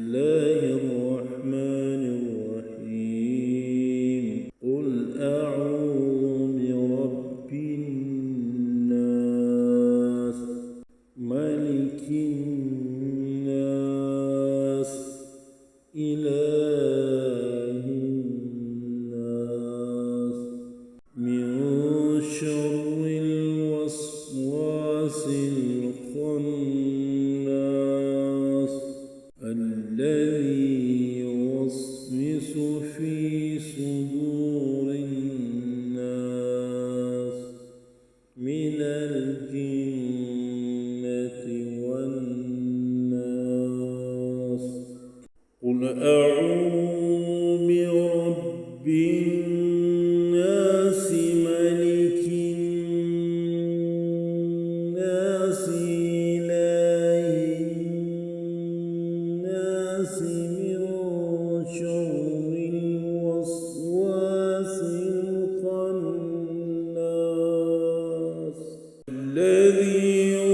الله الرحمن الرحيم قل أعوذ برب الناس ملك الناس إله الناس من شر الوسواس الخناس الذي يوسوس في صدور الناس من الجنة والناس قل أعوذ برب الناس ملك الناس إله الناس من شر الوسواس الخناس الذي